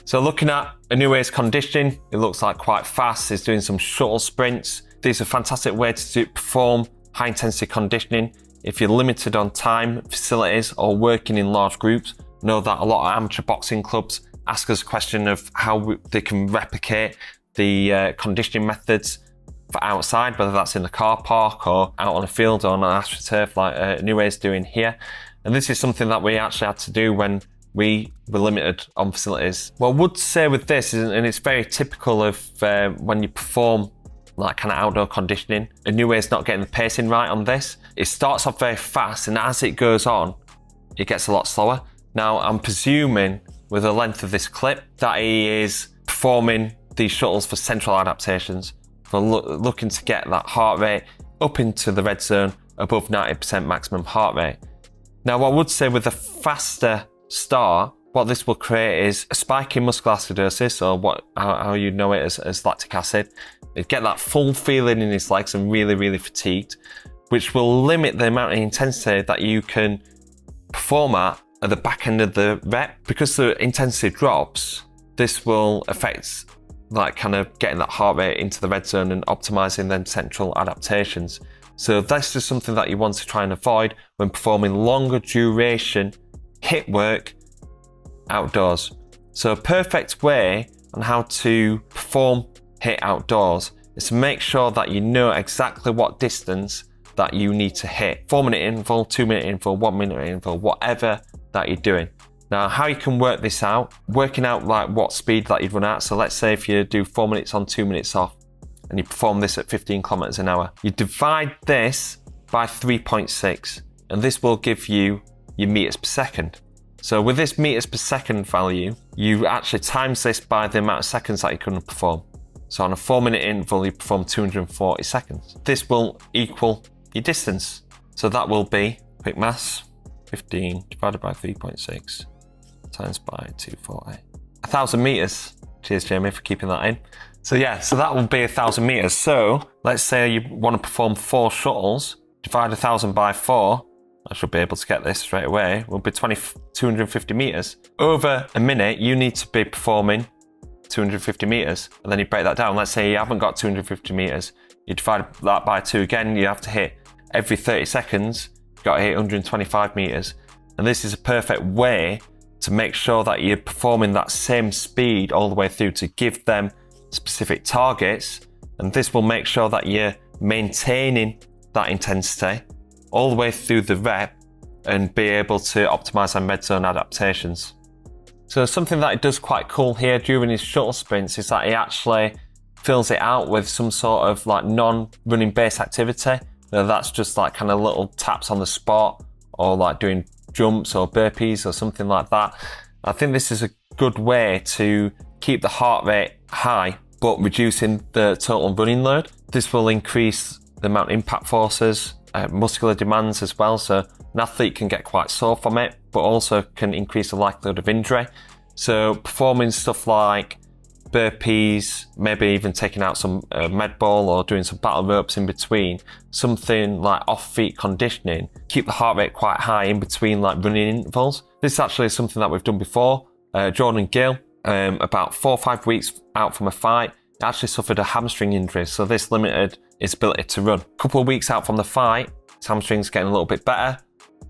So looking at Inoue's conditioning, it looks like quite fast. He's doing some shuttle sprints. These are a fantastic way to perform high intensity conditioning. If you're limited on time, facilities, or working in large groups, know that a lot of amateur boxing clubs ask us a question of how they can replicate the conditioning methods for outside, whether that's in the car park or out on a field or on an AstroTurf like Inoue is doing here. And this is something that we actually had to do when we were limited on facilities. What I would say with this, and it's very typical of when you perform like kind of outdoor conditioning, Inoue is not getting the pacing right on this. It starts off very fast, and as it goes on, it gets a lot slower. Now, I'm presuming with the length of this clip that he is performing these shuttles for central adaptations, for looking to get that heart rate up into the red zone above 90% maximum heart rate. Now, what I would say with a faster start, what this will create is a spike in muscular acidosis, or how you know it as lactic acid. You get that full feeling in his legs and really fatigued, which will limit the amount of intensity that you can perform at the back end of the rep. Because the intensity drops, this will affect like kind of getting that heart rate into the red zone and optimizing then central adaptations. So that's just something that you want to try and avoid when performing longer duration HIIT work outdoors. So a perfect way on how to perform HIIT outdoors is to make sure that you know exactly what distance that you need to hit. 4-minute interval, 2-minute interval, 1-minute interval, whatever that you're doing. Now, how you can work this out, working out like what speed that you'd run at. So let's say if you do 4 minutes on, 2 minutes off, and you perform this at 15 kilometers an hour, you divide this by 3.6, and this will give you your meters per second. So with this meters per second value, you actually times this by the amount of seconds that you can perform. So on a 4-minute interval, you perform 240 seconds. This will equal your distance. So that will be, quick maths, 15 divided by 3.6 times by 240. 1,000 meters. Cheers, Jamie, for keeping that in. So yeah, so that will be 1,000 meters. So let's say you want to perform 4 shuttles, divide 1,000 by 4. I should be able to get this straight away. Will be 250 meters. Over a minute, you need to be performing 250 meters, and then you break that down. Let's say you haven't got 250 meters. You divide that by 2 again. You have to hit every 30 seconds. You've got to hit 125 meters. And this is a perfect way to make sure that you're performing that same speed all the way through, to give them specific targets. And this will make sure that you're maintaining that intensity all the way through the rep and be able to optimize on red zone adaptations. So something that he does quite cool here during his shuttle sprints is that he actually fills it out with some sort of like non-running base activity. That's just like kind of little taps on the spot, or like doing jumps or burpees or something like that. I think this is a good way to keep the heart rate high but reducing the total running load. This will increase the amount of impact forces, muscular demands as well, so an athlete can get quite sore from it, but also can increase the likelihood of injury. So performing stuff like burpees, maybe even taking out some med ball or doing some battle ropes in between, something like off-feet conditioning, keep the heart rate quite high in between like running intervals. This is actually something that we've done before. Jordan Gill, about 4 or 5 weeks out from a fight, actually suffered a hamstring injury, so this limited his ability to run. A couple of weeks out from the fight, his hamstring's getting a little bit better.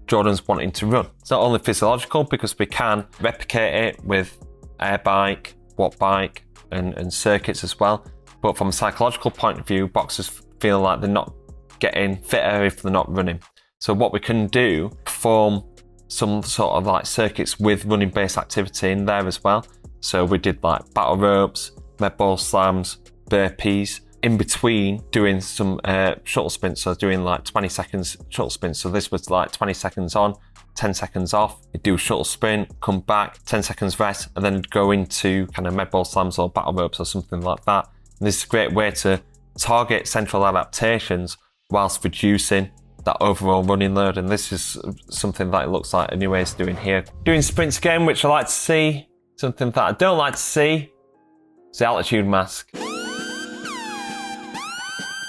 Jordan's wanting to run. It's not only physiological, because we can replicate it with air bike, watt bike, and circuits as well. But from a psychological point of view, boxers feel like they're not getting fitter if they're not running. So what we can do, perform some sort of like circuits with running based activity in there as well. So we did like battle ropes, med ball slams, burpees, in between doing some shuttle sprints, so doing like 20 seconds shuttle sprints. So this was like 20 seconds on, 10 seconds off. You do a shuttle sprint, come back, 10 seconds rest, and then go into kind of med ball slams or battle ropes or something like that. And this is a great way to target central adaptations whilst reducing that overall running load. And this is something that it looks like Inoue is doing here. Doing sprints again, which I like to see. Something that I don't like to see is the altitude mask.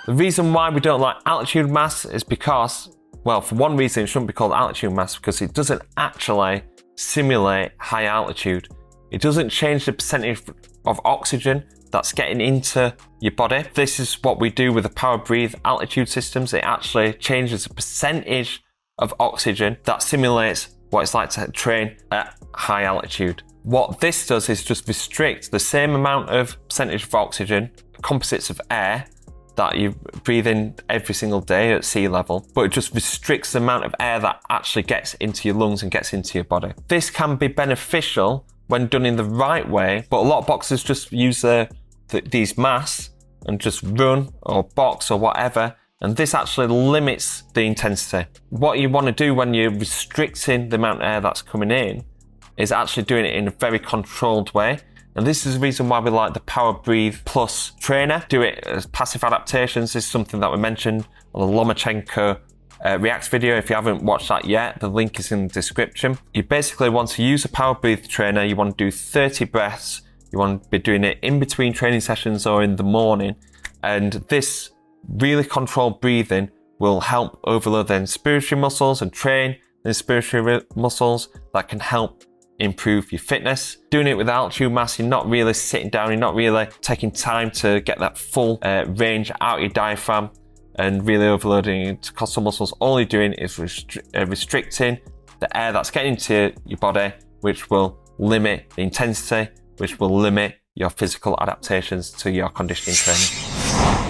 The reason why we don't like altitude masks is because, well, for one reason, it shouldn't be called altitude mask, because it doesn't actually simulate high altitude. It doesn't change the percentage of oxygen that's getting into your body. This is what we do with the Power Breathe altitude systems. It actually changes the percentage of oxygen that simulates what it's like to train at high altitude. What this does is just restrict the same amount of percentage of oxygen, composites of air, that you breathe in every single day at sea level, but it just restricts the amount of air that actually gets into your lungs and gets into your body. This can be beneficial when done in the right way, but a lot of boxers just use these masks and just run or box or whatever, and this actually limits the intensity. What you want to do when you're restricting the amount of air that's coming in is actually doing it in a very controlled way. And this is the reason why we like the Power Breathe Plus trainer. Do it as passive adaptations. This is something that we mentioned on the Lomachenko Reacts video. If you haven't watched that yet, the link is in the description. You basically want to use a Power Breathe trainer. You want to do 30 breaths. You want to be doing it in between training sessions or in the morning. And this really controlled breathing will help overload the inspiratory muscles and train the inspiratory muscles that can help improve your fitness. Doing it with altitude mask, you're not really sitting down, you're not really taking time to get that full range out of your diaphragm and really overloading intercostal muscles. All you're doing is restricting the air that's getting into your body, which will limit the intensity, which will limit your physical adaptations to your conditioning training.